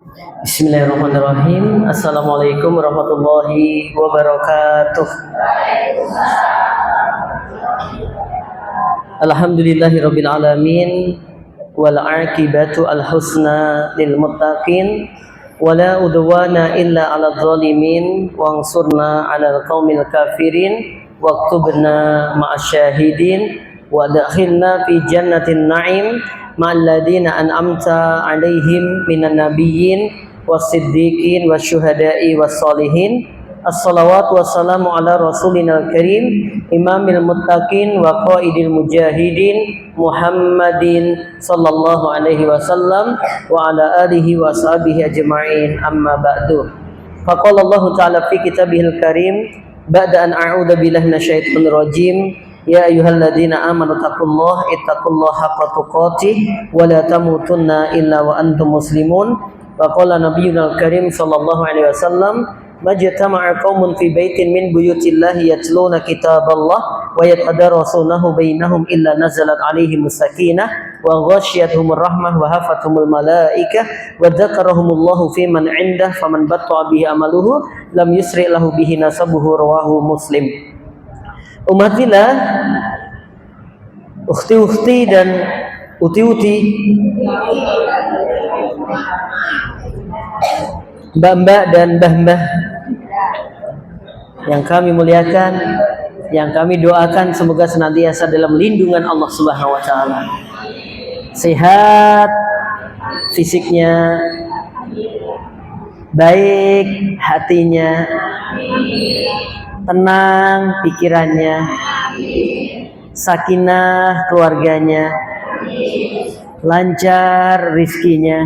Bismillahirrahmanirrahim. Assalamualaikum warahmatullahi wabarakatuh. Alhamdulillahirabbil alamin wal aqibatu al husna lil muttaqin wala udwana illa 'alal zalimin wansurna 'alal qaumil kafirin waktubna ma'asyahidin wa adkhilna fi jannatin na'im ma'al ladina an'amta 'alaihim minan nabiyyin wasiddiqin wasyuhada'i wassalihin. Assalawatu wassalamu ala rasulina karim imamil muttaqin wa qaidil mujahidin Muhammadin sallallahu alaihi wasallam wa ala alihi wa sahbihi ajma'in, amma ba'du. Faqala Allah ta'ala fi kitabihil karim ba'da an a'udzu billahi minasyaitonir rajim. Ya ayyuhalladzina amanu ittaqullaha haqqa tuqatih wa la tamutunna illa wa antum muslimun. Wa qala nabiyyunal karim sallallahu alaihi wasallam, majtama'a qaumun fi baitin min buyutillahi yatluna kitaballah wa yatadarasunahu bainahum illa nazalat alaihimus sakinah wa ghasyiyatuhumur rahmah wa hafathumul malaikah wa dzakarahumullahu fi man 'indah faman batta'a bihi amaluhu lam yusri lahu bihi nasabuhu, rawahu Muslim. Umatillah, ukhti-ukhti dan uti-uti, mbak-mbak dan mbah-mbah yang kami muliakan, yang kami doakan semoga senantiasa dalam lindungan Allah Subhanahu wa taala. Sehat fisiknya, baik hatinya, tenang pikirannya, sakinah keluarganya, lancar rizkinya,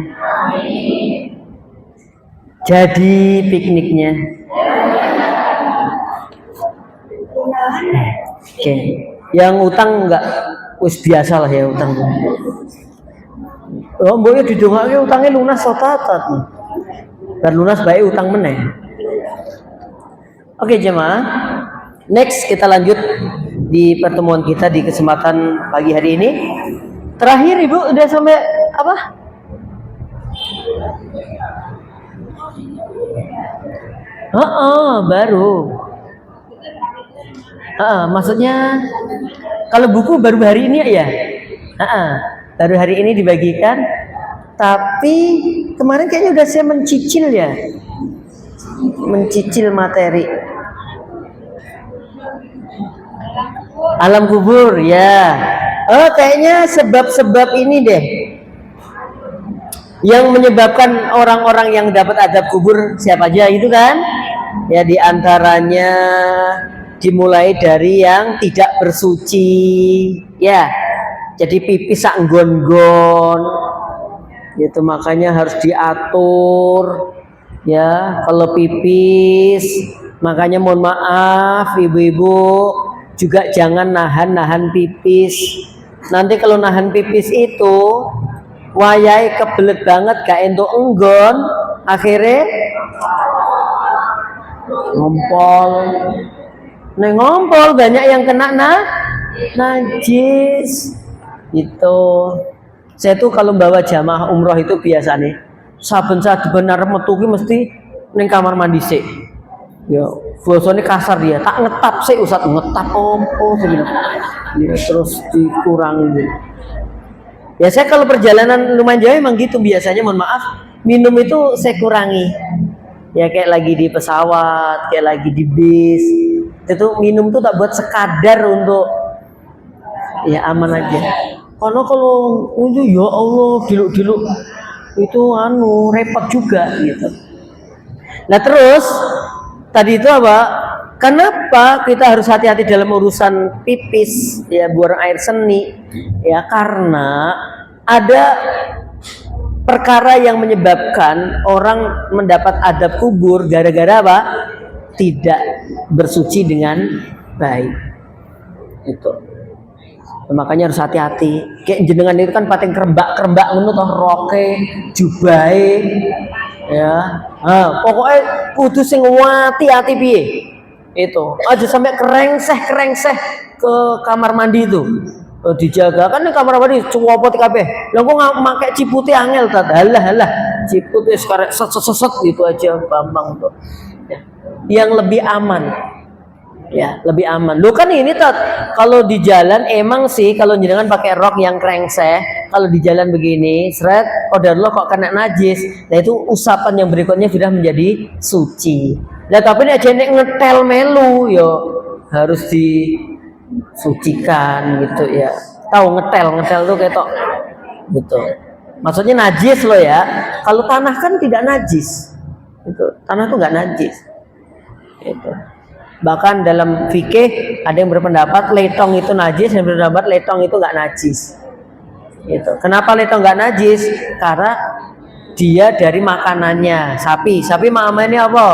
jadi pikniknya. Oke. Yang utang enggak, wis biasa lah ya utang. Oh, mbok didongake utangnya lunas sotatat. Bar lunas bae utang meneh. Oke jemaah. Next kita lanjut di pertemuan kita di kesempatan pagi hari ini. Terakhir Ibu udah sampai apa? Baru. Maksudnya kalau buku baru hari ini ya? Baru hari ini dibagikan. Tapi kemarin kayaknya udah saya mencicil ya. Mencicil materi. Alam kubur ya. Kayaknya sebab-sebab ini deh yang menyebabkan orang-orang yang dapat adab kubur siapa aja itu kan? Ya diantaranya dimulai dari yang tidak bersuci, ya. Jadi pipis sak nggon-nggon, gitu makanya harus diatur, ya. Kalau pipis, makanya mohon maaf ibu-ibu juga jangan nahan pipis. Nanti kalau nahan pipis itu wayai kebelet banget gak entuk enggon, akhirnya ngompol. Ngompol banyak yang kena najis. Itu. Saya tuh kalau bawa jamaah umroh itu biasanya saben-saben benar metu ki mesti ning kamar mandi sik. Ya, bosone kasar dia. Tak ngetap sik Ustaz, ngetap ompo gitu. Ya, terus dikurangi. Ya saya kalau perjalanan lumayan jauh emang gitu biasanya, mohon maaf, minum itu saya kurangi. Ya kayak lagi di pesawat, kayak lagi di bis. Itu minum tuh tak buat sekadar untuk ya aman aja. Karena kalau itu ya Allah diluk-diluk itu repot juga gitu. Nah terus tadi itu apa? Kenapa kita harus hati-hati dalam urusan pipis, ya buang air seni? Ya karena ada perkara yang menyebabkan orang mendapat adab kubur gara-gara apa? Tidak bersuci dengan baik. Itu. Makanya harus hati-hati. Kayak jenengan itu kan pating kerembak ngono toh, roke, jubahe. Ya. Pokoknya kudu sing hati-hati piye. Itu. Aja sampai kerengseh ke kamar mandi itu. dijaga kan ning kamar mandi cuwopot kabeh. Lah kok make cipute angel ta? Halah cipute sekarang set gitu aja gampang tuh. Ya. Yang lebih aman. Ya, lebih aman. Lo kan ini Tot, kalau di jalan emang sih kalau jenengan pakai rok yang krengseh, kalau di jalan begini, seret, qadarullah kok kena najis. Nah itu usapan yang berikutnya sudah menjadi suci. Nah tapi nek jene ngetel melu yo harus disucikan gitu ya. Tahu ngetel tuh ketok gitu. Maksudnya najis loh ya. Kalau tanah kan tidak najis. Itu tanah tuh nggak najis. Itu. Bahkan dalam fikih ada yang berpendapat letong itu najis, yang berpendapat letong itu nggak najis. Gitu. Kenapa letong nggak najis? Karena dia dari makanannya sapi. Sapi makanannya apa?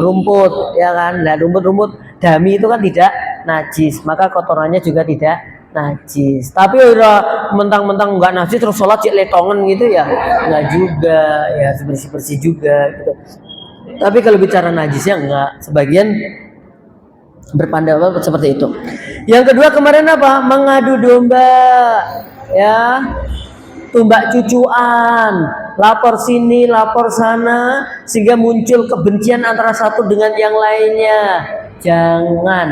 Rumput, ya kan? Nah, rumput dami itu kan tidak najis, maka kotorannya juga tidak najis. Tapi udah mentang-mentang nggak najis terus sholat cek letongan gitu ya, nggak juga, ya bersih juga gitu. Tapi kalau bicara najisnya enggak, sebagian berpendapat seperti itu. Yang kedua kemarin apa? Mengadu domba, ya, tumbak cucuan, lapor sini, lapor sana, sehingga muncul kebencian antara satu dengan yang lainnya. Jangan,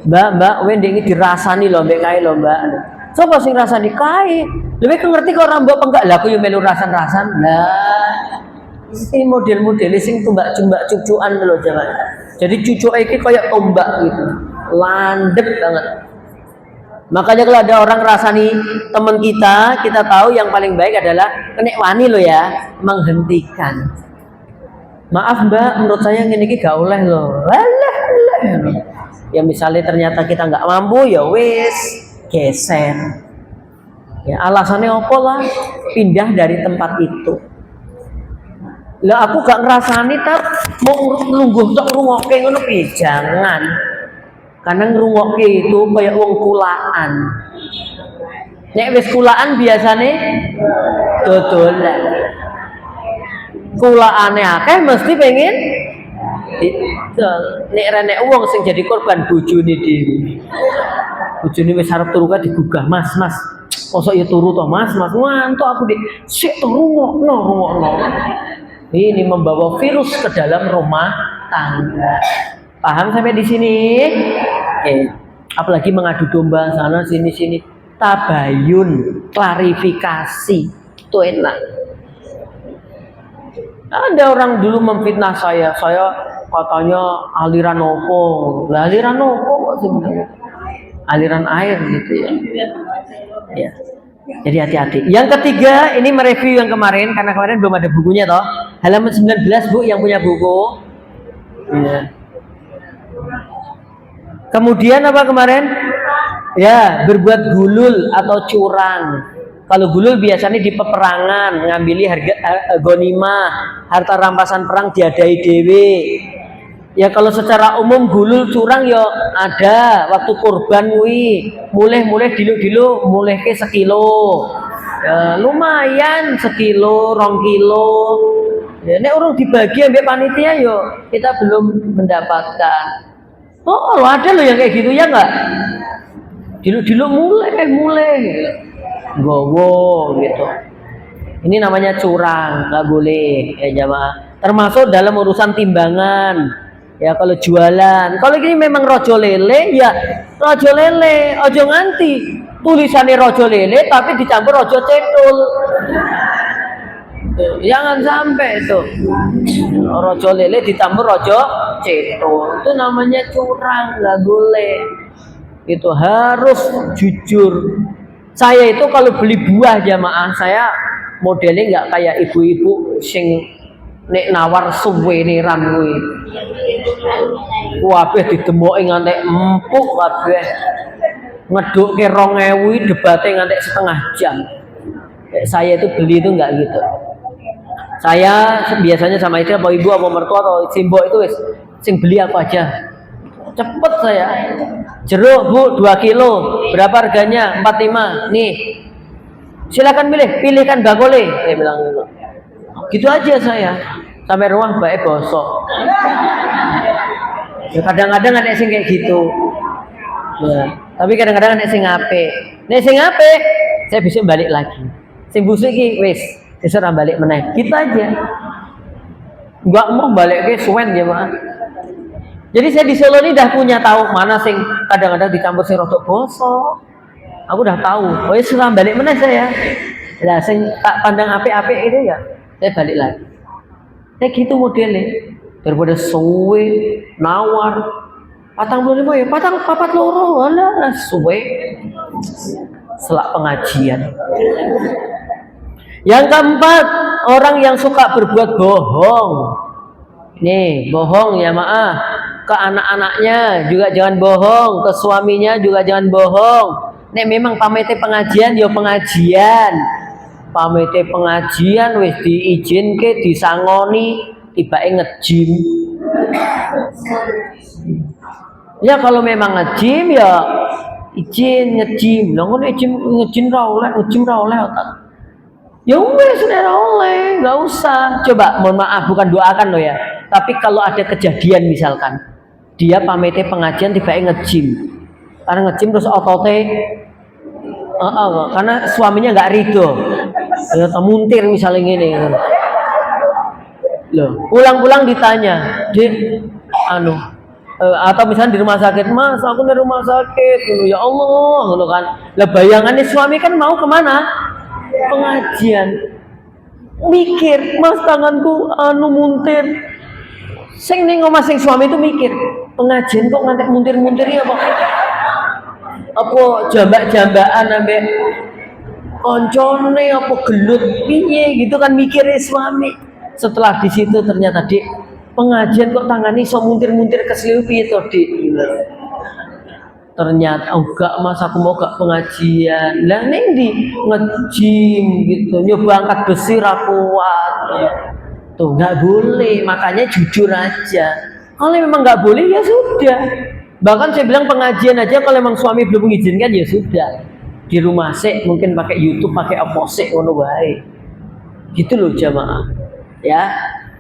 Mbak, wending ini dirasani loh, mbak kai loh mbak. Coba sing rasani kai, lebih ngerti kok orang mbak enggak lah, aku yang melu rasan lah. Ini model-model sing tumbak cucuan loh jangan. Jadi cucu iki kayak tombak gitu, landep banget. Makanya kalau ada orang rasani teman kita tahu yang paling baik adalah kenek wani loh ya, menghentikan. Maaf mbak, menurut saya ini gak oleh loh. Ya misalnya ternyata kita nggak mampu, ya wis geser. Ya alasannya apa lah? Pindah dari tempat itu. Lah aku gak ngerasani tak mau nunggu untuk ngrungokke ngono piye? Jangan. Karena ngrungokke itu kayak wong kulaan. Nek wis kulaan biasane dodolan. Kulaane akeh mesti pengen nek renek wong sing jadi korban bojone dhewe. Bojone wis arep turu ka digugah, "Mas, kosok ya turu to, Mas, ngantuk aku Dik. Sik rungokno." Ini membawa virus ke dalam rumah tangga. Paham sampai di sini? Apalagi mengadu domba sana sini. Tabayun, klarifikasi, itu enak. Ada orang dulu memfitnah saya katanya aliran opo. Lah aliran opo kok sebenarnya? Aliran air gitu ya. Ya. Jadi hati-hati. Yang ketiga, ini mereview yang kemarin karena kemarin belum ada bukunya toh. Halaman 19 Bu yang punya buku. Ya. Kemudian apa kemarin? Ya, berbuat gulul atau curang. Kalau gulul biasanya di peperangan, ngambil harga ghanimah, harta rampasan perang diadai dewe. Ya kalau secara umum gulul curang ya ada waktu kurban kuwi mulai dilu mulai ke sekilo. Ya, lumayan sekilo, 2 kilo. Ya nek urung dibagi ambek panitia yo kita belum mendapatkan. Oh, ada loh yang kayak gitu ya enggak? Dilu mulai gowo gitu. Ini namanya curang, nggak boleh ya jamaah. Termasuk dalam urusan timbangan. Ya kalau jualan, kalau gini memang rojo lele, ya rojo lele, ojo nganti tulisannya rojo lele tapi dicampur rojo cetul. Jangan sampai itu rojo lele dicampur rojo cetul, itu namanya curang, nggak boleh. Itu harus jujur. Saya itu kalau beli buah jamaah, saya modelnya nggak kayak ibu-ibu sing nek nawar suweniran kuwi. Kabeh ditemoki ngantek empuk kabeh. Ngedukke 2000 debate ngantek setengah jam. Saya itu beli itu enggak gitu. Saya biasanya sama istri apa ibu apa mertua atau simbok itu wis sing beli apa aja. Cepet saya. Jeruk Bu 2 kilo. Berapa harganya? 45. Nih. Silakan pilihkan bakole. Saya bilang gitu. Gitu aja saya. Sampai rumah bae bosok. Ya, kadang-kadang ada sing kayak gitu. Ya. Tapi kadang-kadang nek sing apik. Nek sing apik, saya bisa balik lagi. Sing busuk iki wis, disuruh balik meneh. Gitu aja. Enggak mau balik ke suwen ya, Mas. Jadi saya di Solo ini udah punya tahu mana sing kadang-kadang dicampur sing rodok bosok. Aku udah tahu. Oh ya suruh balik meneh saya. Lah sing tak pandang apik-apik itu ya, saya balik lagi. Kayak gitu modelnya. Daripada suwe, nawar, 45 ya, papat loro, alah suwe. Selak pengajian. Yang keempat, orang yang suka berbuat bohong. Nih, bohong ya maaf. Ke anak-anaknya juga jangan bohong, ke suaminya juga jangan bohong. Nek memang pamete pengajian, ya pengajian. Pamete pengajian wis diizinke, disangoni, tibake ngejim. Ya kalau memang ngejim ya izin ngejim. Lah ngono ngejim ra oleh otak. Ya wes ora oleh, enggak usah. Coba mohon maaf bukan doakan loh ya. Tapi kalau ada kejadian misalkan dia pamete pengajian tibake ngejim. Karena ngejim terus otote karena suaminya nggak ridho. Ya muntir misalnya gini. Loh, pulang-pulang ditanya, "Dik, atau misalnya di rumah sakit, Mas, aku di rumah sakit." Ya Allah, ngono kan. Lah bayangannya suami kan mau kemana? Pengajian. Mikir, "Mas, tanganku muntir." Sing ning omah sing suami itu mikir, pengajian kok ngantek muntir-muntir ya, Pak. Apa jambak-jambakan ambek koncone apa gelut piye gitu kan mikirnya suami. Setelah di situ ternyata, "Dik, pengajian kok tangani iso muntir-muntir keseliu piye to, Dik?" Ternyata enggak, Mas, aku mau gak pengajian. Lah ning ndi ngejim gitu, nyoba angkat besi ra kuat. Tuh nggak boleh, makanya jujur aja. Kalau memang nggak boleh ya sudah. Bahkan saya bilang pengajian aja kalau memang suami belum mengizinkan ya sudah. Di rumah sih mungkin pakai YouTube, pakai apa sih ngono wae. Gitu loh jamaah. Ya.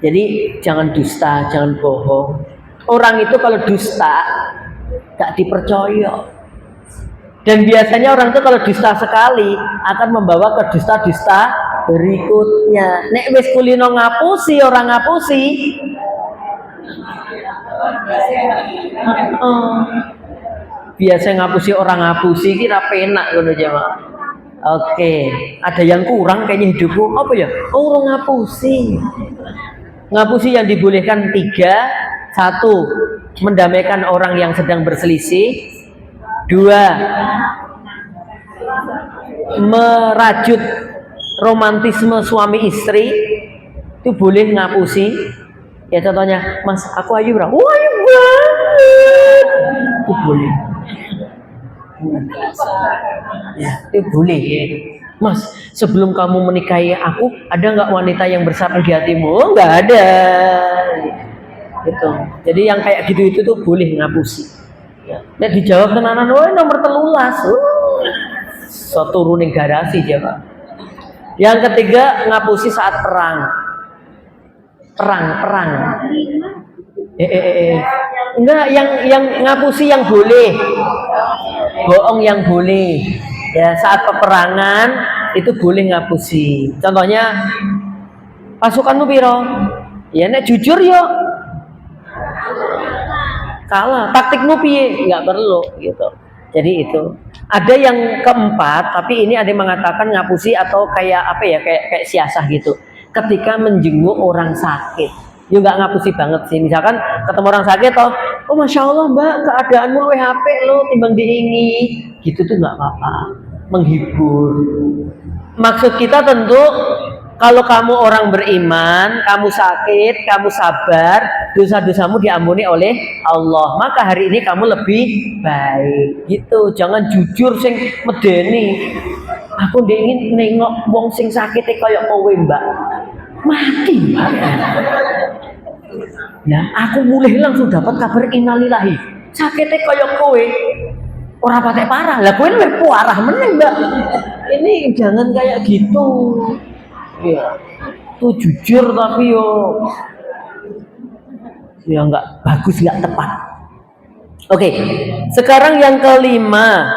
Jadi jangan dusta, jangan bohong. Orang itu kalau dusta gak dipercaya. Dan biasanya orang itu kalau dusta sekali akan membawa ke dusta-dusta berikutnya. Nek wis kulino ngapusi orang ngapusi. Biasa ngapusi orang ngapusi kira penak ngono jamaah. Oke, ada yang kurang kayaknya hidupku. Apa ya? Orang ngapusi. Ngapusi yang dibolehkan 3. 1. Mendamaikan orang yang sedang berselisih. 2. Merajut romantisme suami istri. Itu boleh ngapusi. Ya contohnya, "Mas, aku ayu ora?" "Wah, ayu banget." Itu boleh. Ya, itu boleh ya. "Mas, sebelum kamu menikahi aku, ada nggak wanita yang bersarang di hatimu?" "Oh, nggak ada." Gitu. Jadi yang kayak gitu itu tuh boleh ngapusi. Nek dijawab tenanan, "Oh, nomor 13." So turunin garasi aja, Pak. Yang ketiga, ngapusi saat perang. Perang. Enggak, yang ngapusi yang boleh. Bohong yang boleh. Ya, saat peperangan itu boleh ngapusi. Contohnya, "Pasukanmu piro?" "Ya nek jujur yo kalah." "Taktikmu piye?" "Enggak perlu." Gitu. Jadi itu. Ada yang keempat, tapi ini ada yang mengatakan ngapusi atau kayak apa ya, kayak siasah gitu. Ketika menjenguk orang sakit, ya nggak ngapusi banget sih. Misalkan ketemu orang sakit, "Oh, Masya Allah, Mbak, keadaanmu luwih apik lo timbang diingi." Gitu tuh nggak apa-apa, menghibur. Maksud kita tentu kalau kamu orang beriman, kamu sakit, kamu sabar, dosa-dosamu diampuni oleh Allah, maka hari ini kamu lebih baik. Gitu, jangan jujur sing medeni. "Aku ingin nengok wong sing sakit kaya kowe, Mbak." Mati, Mbak. Ya, aku mulai langsung dapat kabar innalillahi. Sakitnya kaya kowe. Ora patek parah. Lah kowe luwih parah meneh, Mbak. Ini jangan kayak gitu. Ya, tuh jujur tapi ya nggak bagus, nggak tepat. Oke, sekarang yang kelima,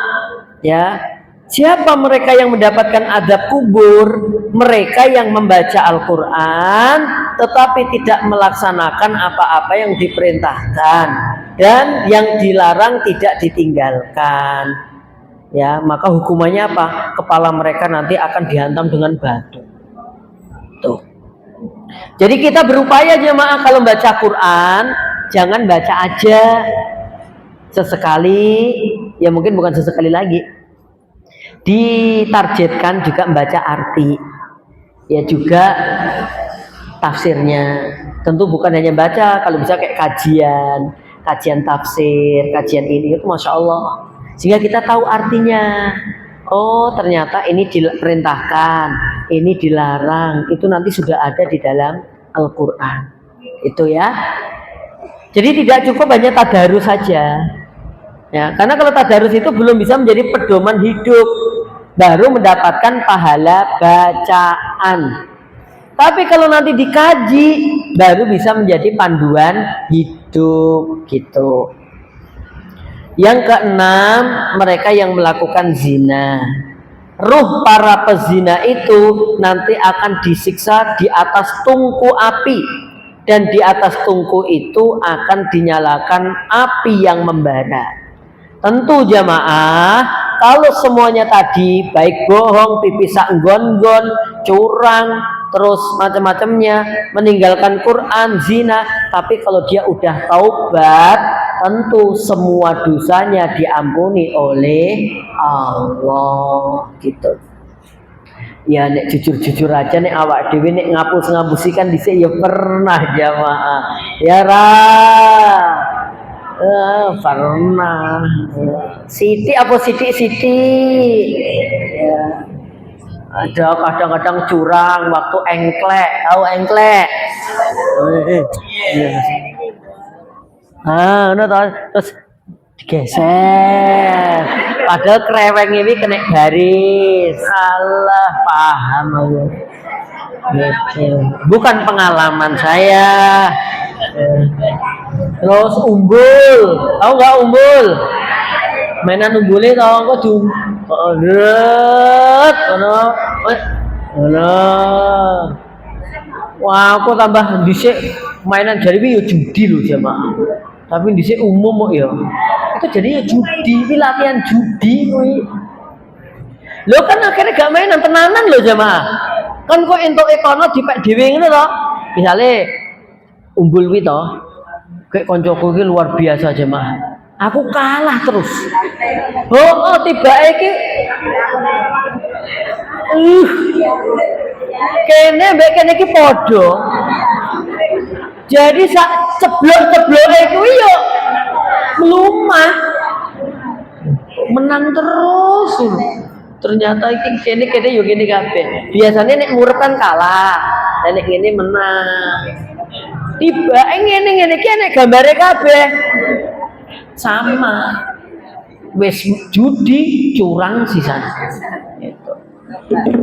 ya. Siapa mereka yang mendapatkan azab kubur? Mereka yang membaca Al-Quran tetapi tidak melaksanakan apa-apa yang diperintahkan dan yang dilarang tidak ditinggalkan. Ya, maka hukumannya apa? Kepala mereka nanti akan dihantam dengan batu. Tuh. Jadi kita berupaya jemaah kalau baca Quran jangan baca aja sesekali, ya mungkin bukan sesekali lagi. Ditargetkan juga membaca arti, ya juga tafsirnya. Tentu bukan hanya baca, kalau bisa kayak kajian tafsir, kajian ini itu masya Allah. Sehingga kita tahu artinya. Oh ternyata ini diperintahkan, ini dilarang. Itu nanti sudah ada di dalam Al-Quran. Itu ya. Jadi tidak cukup hanya tadarus saja. Ya, karena kalau tadarus itu belum bisa menjadi pedoman hidup, baru mendapatkan pahala bacaan. Tapi kalau nanti dikaji, baru bisa menjadi panduan hidup gitu. Yang keenam, mereka yang melakukan zina. Ruh para pezina itu nanti akan disiksa di atas tungku api, dan di atas tungku itu akan dinyalakan api yang membara. Tentu jamaah, kalau semuanya tadi baik bohong, pipis gon-gon, curang, terus macam-macamnya, meninggalkan Quran, zina, tapi kalau dia udah taubat, tentu semua dosanya diampuni oleh Allah gitu. Ya nek jujur-jujur aja nek awak dhewe nek ngapus-ngapusikan dhisik ya pernah jamaah. Ya pernah. Siti apa Siti? Ya. Ada kadang-kadang curang waktu engklek, tahu engklek? Terus digeser. Padahal kreweng ini kena garis. Salah paham aku. Bukan pengalaman saya. Terus umbul, tahu nggak umbul? Mainan umbulnya tahu nggak tuh? Wah, aku tambah dhisik mainan jari ya judi loh jamaah. Tapi dhisik umum kok ya. Itu jadi ya judi, ini latihan judi kuwi. Lo kan akhirnya gak mainan tenanan loh jamaah. Kan kok entuk ekono dipek dhewe ngene to. Misale umbul kuwi to. Kayak koncoku iki luar biasa jemaah. Aku kalah terus. Oh tibake iki kene mbek kene iki padha. Jadi sak ceblok-cebloke kuwi yo melumah. Menang terus. Ternyata iki kene yo gini kabeh. Biasanya nek ngurep kan kalah, dan nek ngene menang. Tiba ngene iki nek gambare kabeh sama. Wis judi curang sisan. Gitu.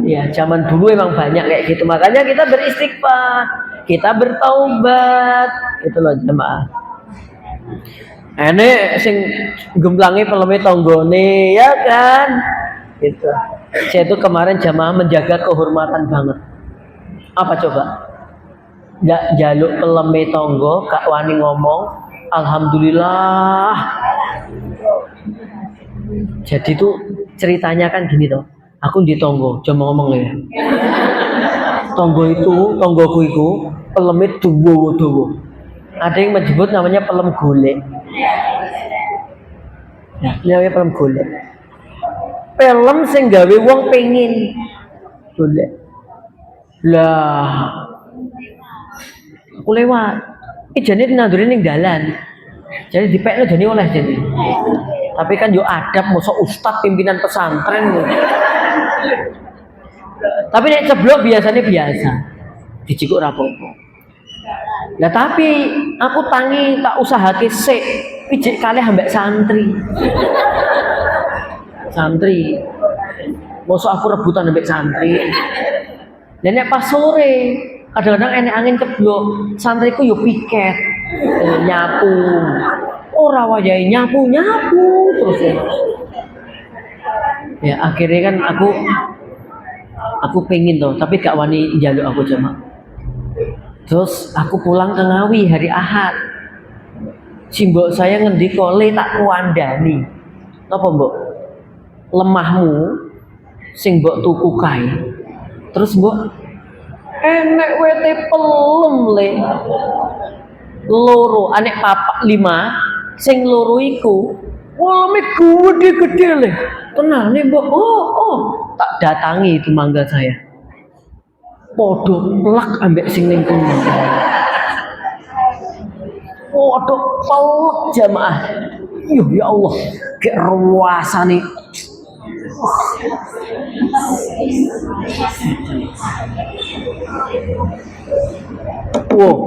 Ya, zaman dulu emang banyak kayak gitu. Makanya kita beristighfar, kita bertaubat, gitu loh jemaah. Ene sing gemblangi peleme tanggane ya kan? Gitu. Saya itu kemarin jamaah menjaga kehormatan banget. Apa coba? Nggak jaluk peleme tonggo, gak wani ngomong, alhamdulillah. Jadi tuh ceritanya kan gini toh, aku di tonggo, cuma ngomong ya. Tonggoku itu peleme dawa-dawa. Ada yang menyebut namanya pelem golek. Ya, namanya pelem golek. Pelem sing gawe wong pengin golek. Lah aku lewat, jane nanduri ning dalan. Jadi dipekno jane oleh jane. Tapi kan yo adab mosok ustaz pimpinan pesantren. Tapi nek ceblok biasanya biasa. Dicikuk ra apa-apa. Lah tapi aku tangi tak usahake sik pijik kalih ambek santri. Santri. Mosok aku rebutan ambek santri. Dan nek pas sore kadang-kadang enek angin ceblok, santriku yo piket, nyapu. ora wayahe nyapu-nyapu terus. Ya akhirnya kan aku pengen tuh, tapi gak wani njaluk aku jamaah. Terus aku pulang ke Ngawi hari Ahad. Si mbok saya ngendika le tak kuandani. Apa mbok? Lemahmu sing mbok tuku kae. Terus mbok enek wete pelem le. Loro, anek papak 5, sing loro iku woleme gede-gede le. Tenang nih mbok. Oh, tak datangi itu mangga saya. Podo plak ambek sing ning kono. Podo pelek jamaah. Ya Allah, kayak ruasane. Wow,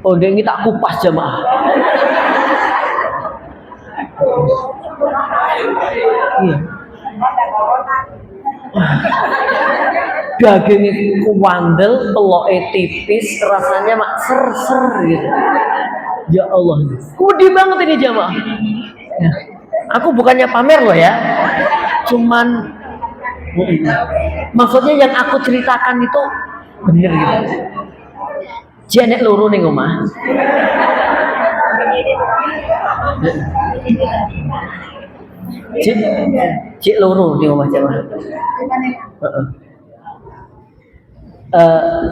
podo ini tak kupas jamaah. Iya. Dagingnya kuandel, teloknya tipis, rasanya mak ser-ser gitu. Ya Allah, kudi banget ini jamaah. Ya. Aku bukannya pamer loh ya, cuman maksudnya yang aku ceritakan itu bener gitu. Jenek loro ning omah. Cik loro ning omah jamaah.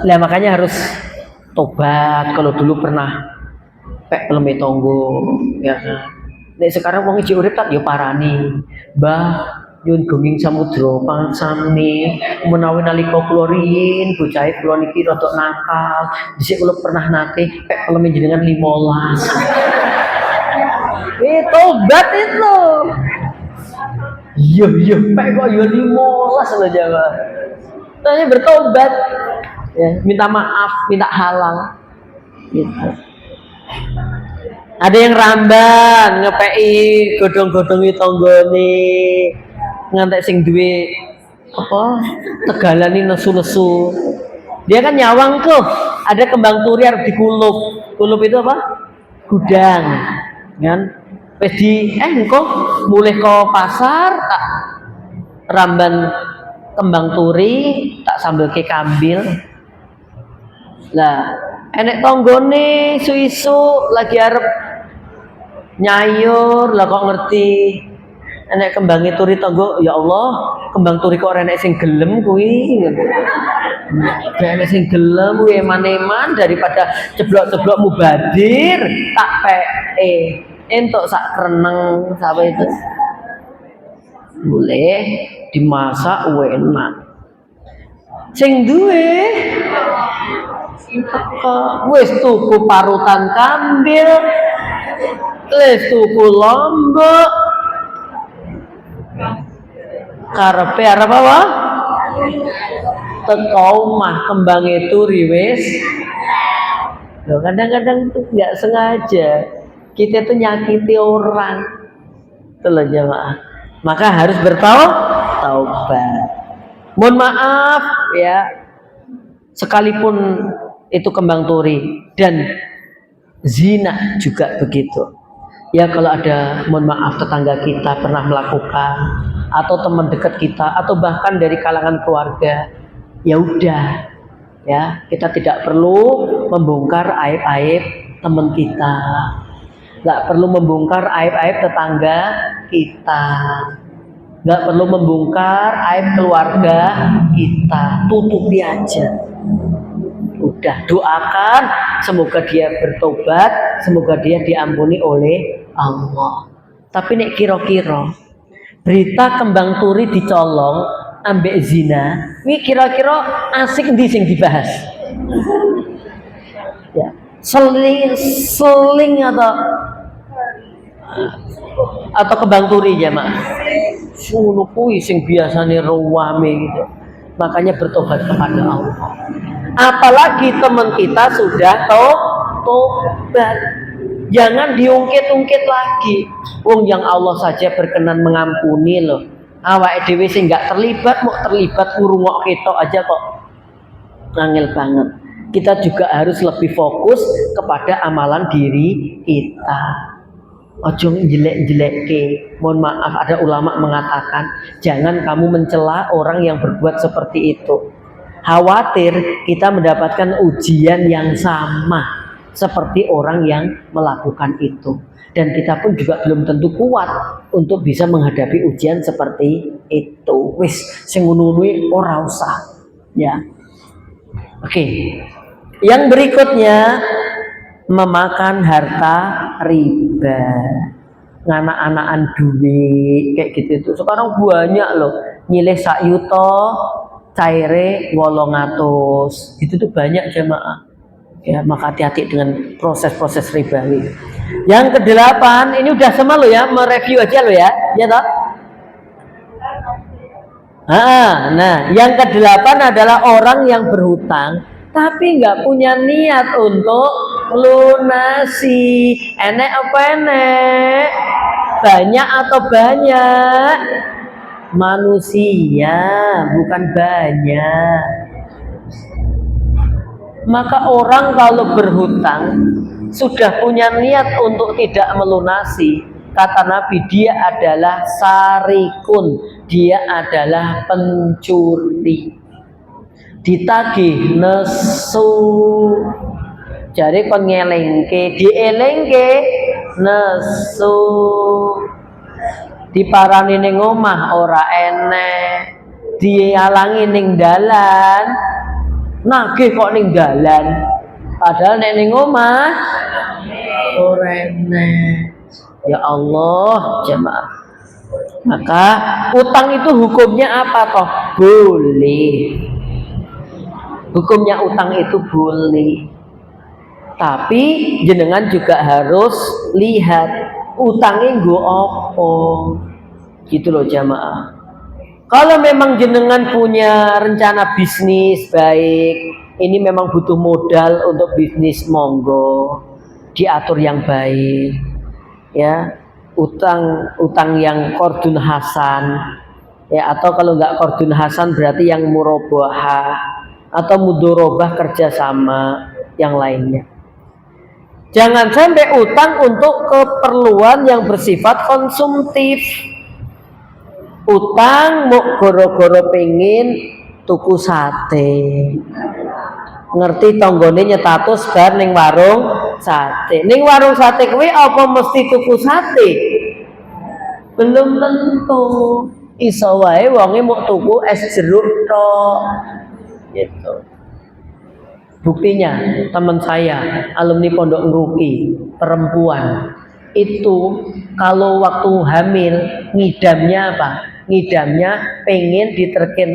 Lah makanya harus tobat kalau dulu pernah pek peleme tonggo ya kan. Nek sekarang wong iki urip tak yo parani. Mbah nyun gunging samudra pangsane menawi nalika kula riyin bocah kula niki rada nakal. Dhisik kula pernah nate pek peleme jenengan 15. Tobat itu. Iya pek kok yo 15 lho jamaah. Tanya bertobat, ya, minta maaf, minta halal, gitu. Ada yang ramban, ngepei godong-godongi tonggone, ngantek sing duwe apa? Tegalani nesu-nesu. Dia kan nyawang tuh, ada kembang turi harus dikulup. Kulup itu apa? Gudang, kan? Pedi, engkau mulai ke pasar tak ramban kembang turi tak sambil ke kambil lah enek tonggone isu-isu lagi arep nyayur lah kok ngerti enek kembang turi tonggo ya Allah kembang turi kok enek sing gelem kuwi enek sing gelem kuwi eman-eman daripada ceblok-ceblok mubadir tak entuk sak kreneng sapa itu boleh dimasak enak. Sing duwe wis tuku parutan kambil, wis tuku lombok. Karepe arep apa? Teko omah kembange turi wis. Loh kadang-kadang tuh nggak sengaja kita tuh nyakiti orang. Itulah jamaah. Maka harus bertaubat. Mohon maaf ya, sekalipun itu kembang turi dan zina juga begitu. Ya kalau ada mohon maaf tetangga kita pernah melakukan atau teman dekat kita atau bahkan dari kalangan keluarga, ya udah ya kita tidak perlu membongkar aib-aib teman kita. Nggak perlu membongkar aib-aib tetangga kita, nggak perlu membongkar aib keluarga kita, tutupi aja. Udah doakan, semoga dia bertobat, semoga dia diampuni oleh Allah. Tapi nek kira-kira berita kembang turi dicolong ambek zina, ini kira-kira asik ndi sing dibahas? Ya, seling atau kembang turi jamaah. Ngono kuwi sing biasane ruwame gitu. Makanya bertobat kepada Allah. Apalagi teman kita sudah tobat. Jangan diungkit-ungkit lagi. Wong yang Allah saja berkenan mengampuni loh. Awake dhewe sing enggak terlibat mau terlibat ngurungok ketok aja kok. Angel banget. Kita juga harus lebih fokus kepada amalan diri kita. Ojo jelek-jelekke. Mohon maaf, ada ulama mengatakan jangan kamu mencela orang yang berbuat seperti itu. Khawatir kita mendapatkan ujian yang sama seperti orang yang melakukan itu. Dan kita pun juga belum tentu kuat untuk bisa menghadapi ujian seperti itu. Wis sing ngono kuwi ora usah. Ya. Oke. Yang berikutnya memakan harta riba. Nganak-anakan duit kayak gitu itu. Sekarang banyak loh. Nyilih sak yuta, caire 800. Itu tuh banyak jemaah. Ya, maka hati-hati dengan proses-proses ribawi. Yang kedelapan, ini udah sama lo ya, mereview aja lo ya, ya toh? Nah, yang kedelapan adalah orang yang berhutang tapi nggak punya niat untuk lunasi. Enek apa enek? Banyak atau banyak? Manusia, bukan banyak. Maka orang kalau berhutang sudah punya niat untuk tidak melunasi, kata Nabi dia adalah sarikun, dia adalah pencuri. Ditagih nesu, jadi kon ngelengke, dielengke nesu, diparani ning omah ora enek, dialangi ning dalan, nagih kok ning dalan, padahal nek ning omah ora enek. Ya Allah, jemaah. Maka utang itu hukumnya apa toh? Boleh. Hukumnya utang itu boleh. Tapi jenengan juga harus lihat utangnya nggo apa. Gitu loh jemaah. Kalau memang jenengan punya rencana bisnis baik, ini memang butuh modal untuk bisnis, monggo diatur yang baik, ya. Utang yang qardun hasan, ya, atau kalau nggak qardun hasan berarti yang murabahah atau mudorobah kerjasama yang lainnya. Jangan sampai utang untuk keperluan yang bersifat konsumtif. Utang mau goro-goro pengen tuku sate. Ngerti tonggone nyetatus bar ning warung sate. Ning warung sate kuwi apa mesti tuku sate? Belum tentu. Iso wae wonge mau tuku es jeruk tok. Gitu. Buktinya teman saya alumni Pondok Ngruki perempuan itu kalau waktu hamil ngidamnya apa? Ngidamnya pengen diterken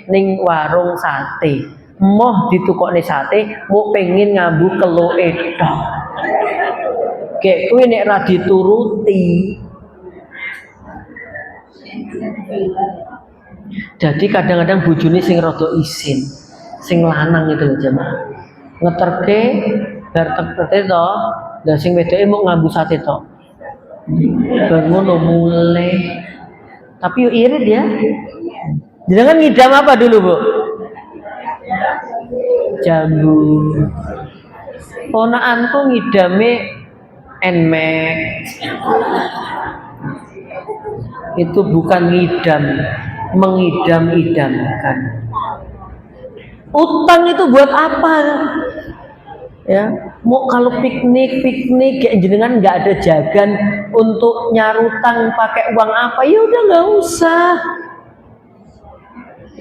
ning warung sate. Moh ditukokne sate, mau pengen ngambu keloke tok. Kayak kuwi nek ra dituruti. Jadi kadang-kadang bojone sing rada isin, sing lanang itu loh jemaah. Ngeterke bar tekete to, lah sing wedoke mau ngambu sate to. Bar ngono mulai. Tapi yo irit ya. Jenengan ngidam apa dulu, Bu? Jambu. Ponakanku ngidame enmek. Itu bukan ngidam, mengidam-idamkan. Utang itu buat apa? Ya, mau kalau piknik kayak jenengan nggak ada jagan untuk nyarutang pakai uang apa, ya udah nggak usah.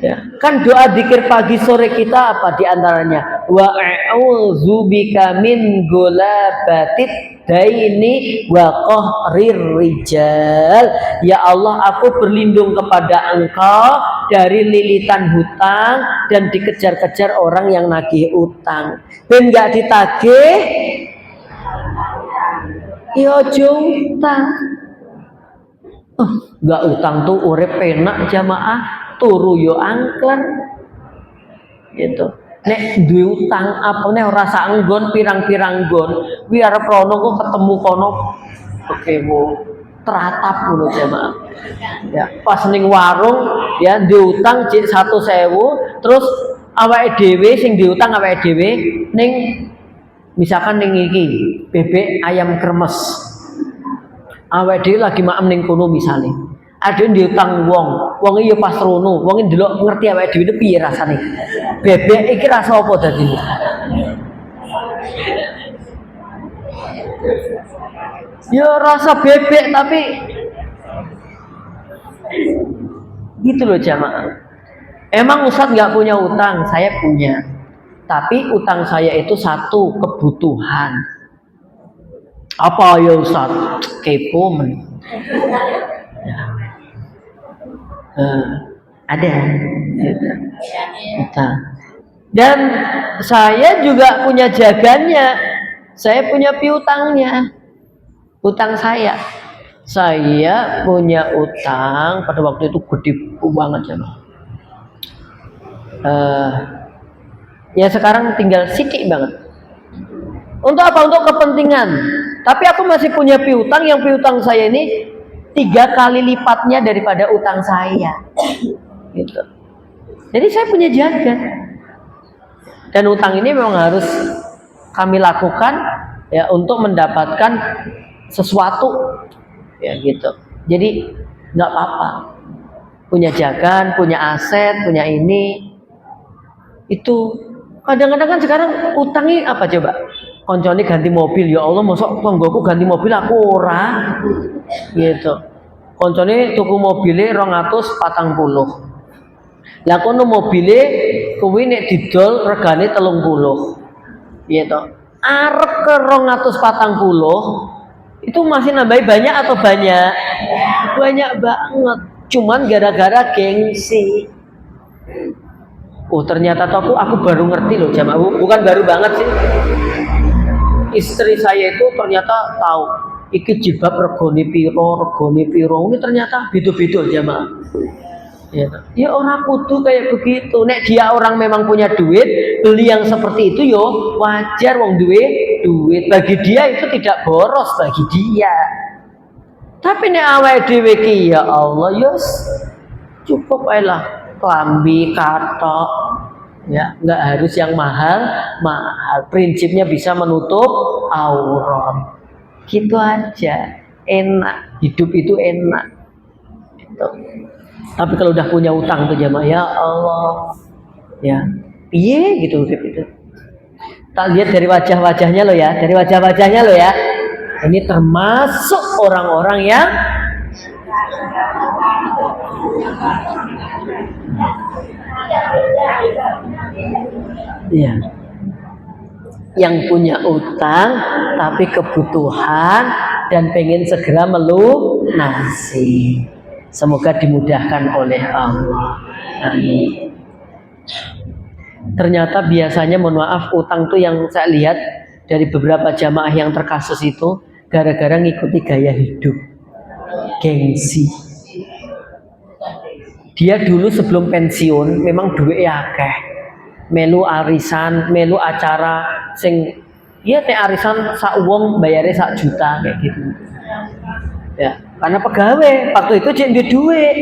Ya, kan doa dzikir pagi sore kita apa diantaranya? Wa a'udzubika min gulabatit daini wa qahrir rijal. Ya Allah, aku berlindung kepada Engkau dari lilitan hutang dan dikejar-kejar orang yang nagih utang. Ben enggak ditagih, ya utang. Enggak utang tuh urip enak jamaah. Turu yo angkler gitu. Nek duwe utang apa nek ora sak nggon pirang-pirang nggon kuwi arep rono kok ketemu kono oke bu teratap ngono jemaah. Ya, pas ning warung ya diutang jek 1.000 terus awake dhewe sing diutang awake dhewe ning misalkan ning iki bebek ayam kremes Awake dhewe lagi maem ning kono misale. Ada yang diutang wong iya pas rono, wong ndelok ngerti awake dhewe piye rasane. Bebek iki rasa apa dadine? Ya rasa bebek tapi gitu loh jamaah. Emang Ustadz nggak punya utang, saya punya. Tapi utang saya itu satu kebutuhan. Apa ya Ustadz? Kepo men. Ya. Ada. Utang. Dan saya juga punya jagannya. Saya punya piutangnya. Utang saya. Saya punya utang pada waktu itu gede banget jamaah. Ya sekarang tinggal sidik banget. Untuk apa? Untuk kepentingan. Tapi aku masih punya piutang, yang piutang saya ini 3 kali lipatnya daripada utang saya. Gitu. Jadi saya punya jaga. Dan utang ini memang harus kami lakukan ya untuk mendapatkan sesuatu. Ya gitu. Jadi nggak apa-apa. Punya jagan, punya aset, punya ini. Itu kadang-kadang kan sekarang utangnya apa coba? Koncone ganti mobil, ya Allah mosok tonggoku ganti mobil aku ora gitu. Koncone tuku mobile 240. Lah kono mobile kuwi nek didol regane 30 gitu. Arep ke 240 itu masih nambahi banyak atau banyak? Banyak banget. Cuman gara-gara gengsi. Oh ternyata aku baru ngerti loh jamaah, bukan baru banget sih. Istri saya itu ternyata tahu iki jilbab regane piro ini ternyata beda-beda jamaah. Ya orang kudu kayak begitu. Nek dia orang memang punya duit, beli yang seperti itu yo wajar, wong duit bagi dia itu tidak boros bagi dia. Tapi nek awake dhewe ki ya Allah yos cukup ae lah. Klambi, katok, ya nggak harus yang mahal. Prinsipnya bisa menutup aurat, gitu aja. Enak, hidup itu enak. Gitu. Tapi kalau udah punya utang tuh jamaah, ya Allah, ya, piye gitu itu. Tak lihat dari wajah-wajahnya lo ya, Ini termasuk orang-orang yang ya, yang punya utang tapi kebutuhan dan pengen segera melunasi. Semoga dimudahkan oleh Allah. Amin. Ternyata biasanya mohon maaf utang tuh yang saya lihat dari beberapa jamaah yang terkasus itu gara-gara ngikuti gaya hidup, gengsi. Dia dulu sebelum pensiun memang duitnya akeh, melu arisan, melu acara sing iya teh arisan sak wong bayarnya 1 juta kayak gitu. Ya, karena pegawai waktu itu cek duit.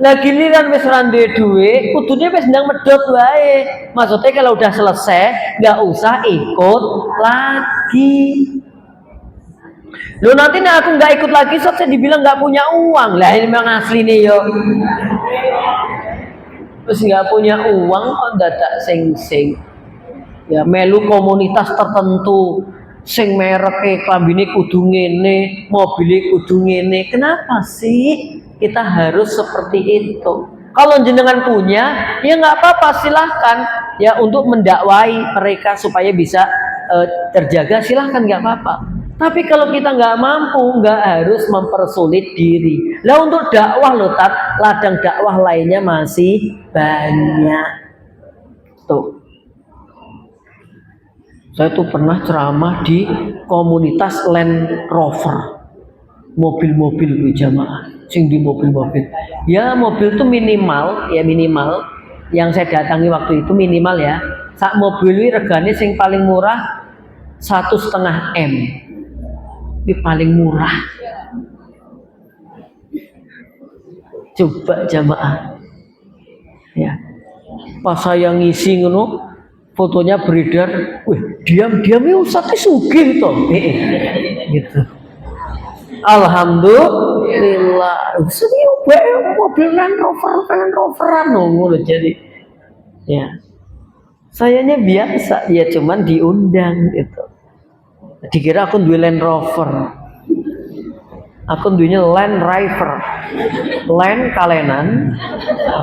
Lah giliran wis ora duwe duit, kudune wis ndang medhot wae. Maksudnya kalau udah selesai nggak usah ikut lagi. Loh nanti nih aku nggak ikut lagi, saya dibilang nggak punya uang. Lah ini memang asli nih yo. Terus nggak punya uang kok dadak sing ya melu komunitas tertentu, sing mereke klambine kudu ngene, mobile kudu ngene. Kenapa sih kita harus seperti itu? Kalau jenengan punya, ya nggak apa-apa, silahkan ya untuk mendakwai mereka supaya bisa terjaga, silahkan nggak apa-apa. Tapi kalau kita nggak mampu, nggak harus mempersulit diri. Lah untuk dakwah loh, ladang dakwah lainnya masih banyak. Tuh, saya tuh pernah ceramah di komunitas Land Rover, mobil-mobil jamaah, sing di mobil-mobil. Ya mobil tuh minimal yang saya datangi waktu itu minimal ya. Sak mobil ini regane sing paling murah 1,5 M. Ini paling murah. Coba jamaah. Ya. Pas saya ngisi ngono, fotonya beredar. Wih, diam-diam ya Ustaz sugih to. Gitu. Alhamdulillah. Serius mobil Land Roveran ngono jadi. Ya. Sayanya biasa, ya cuman diundang gitu. Dikira aku duwe Land Rover. Aku duwe Land River. Land kalenan,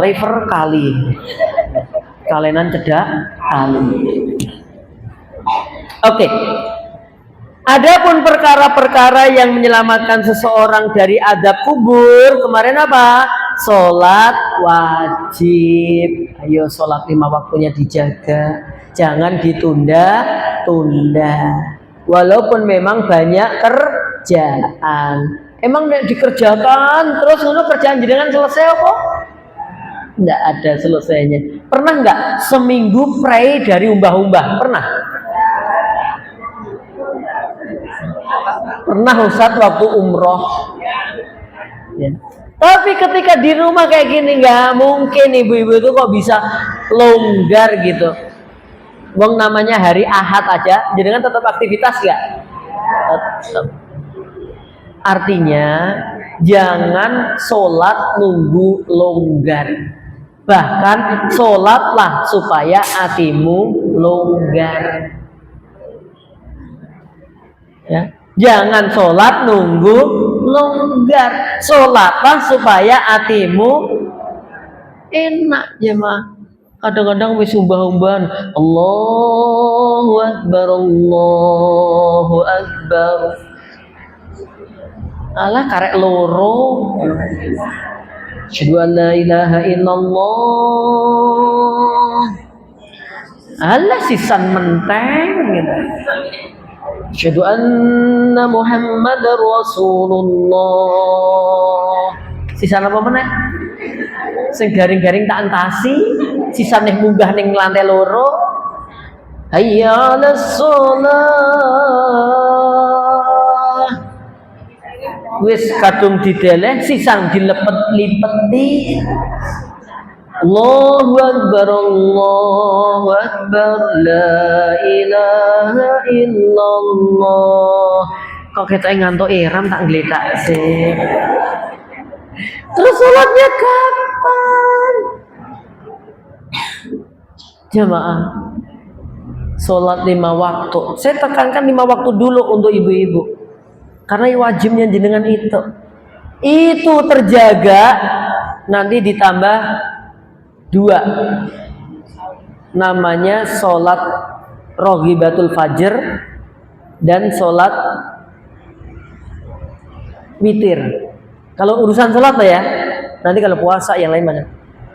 river kali. Kalenan cedak kali. Oke. Adapun perkara-perkara yang menyelamatkan seseorang dari adab kubur, kemarin apa? Sholat wajib. Ayo sholat 5 waktunya dijaga, jangan ditunda-tunda. Walaupun memang banyak kerjaan, emang dikerjakan terus ngono kerjaan jenengan selesai apa? Nggak ada selesainya. Pernah nggak seminggu pray dari umbah-umbah? Pernah? Pernah Ustadz waktu umroh ya. Tapi ketika di rumah kayak gini nggak mungkin ibu-ibu itu kok bisa longgar gitu. Wong namanya hari Ahad aja jadi kan tetap aktivitas nggak? Tetap. Artinya jangan sholat nunggu longgar, bahkan sholatlah supaya hatimu longgar ya. Jangan sholat nunggu longgar, sholatlah supaya hatimu enak jemaah. Kadang-kadang wis umbah-umbahan Allahu Akbar Allahu Akbar, alah karek loro. Asyhadu an la ilaha illallah, alah sisan menteng gitu. Asyhadu anna Muhammadar Rasulullah. Sisa apa meneh? Sing garing-garing tak entasi, sisa nih munggah ning lantai loro. Hayya 'alas shalah. Wis kadung dideleh, sisang dilepet-lipeti. Allahu Akbar Allahu Akbar la ilaha illallah. Kok kita ngantuk iram tak ngletak sih. Terus sholatnya kapan? Jemaah, sholat 5 waktu. Saya tekankan 5 waktu dulu untuk ibu-ibu, karena wajibnya jenengan itu terjaga. Nanti ditambah 2, namanya sholat roghibatul fajr dan sholat witir. Kalau urusan sholat lah ya, nanti kalau puasa yang lain mana?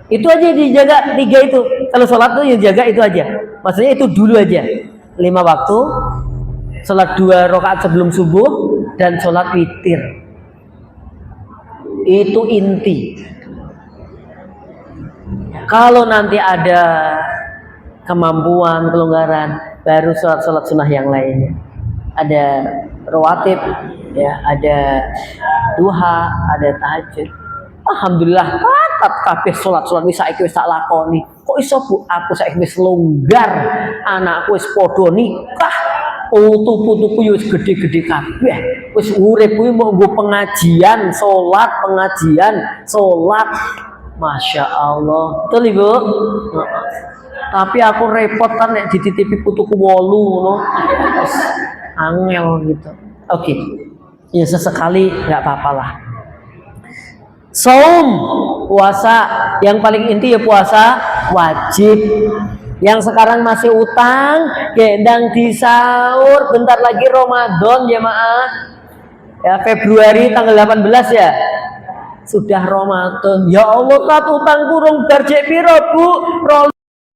Itu aja dijaga 3 itu. Kalau sholat tuh yang jaga itu aja. Maksudnya itu dulu aja. 5 waktu, sholat 2 rakaat sebelum subuh dan sholat witir. Itu inti. Kalau nanti ada kemampuan, kelonggaran, baru sholat sunnah yang lainnya. Ada rawatib, ya, ada duha, ada tahajud. Alhamdulillah, patat kabeh sholat wis saiki wis tak lakoni. Kok iso Bu? Aku saiki wis longgar, anakku wis padha nikah, putu-putuku wis gede-gede kabeh. Wis urip kuwi mau nggo pengajian, sholat. Masya Allah, betul Ibu? Tapi aku repot kan nek dititipi putuku 8 ngono. Angel gitu. Oke. Ya sesekali nggak apa-apa lah. Saum, puasa, yang paling inti ya puasa wajib. Yang sekarang masih utang, gendang di sahur, bentar lagi Ramadan jemaah. Ya Februari tanggal 18 ya. Sudah Ramadan. Ya Allah, kat utang kurung darjek piro Bu?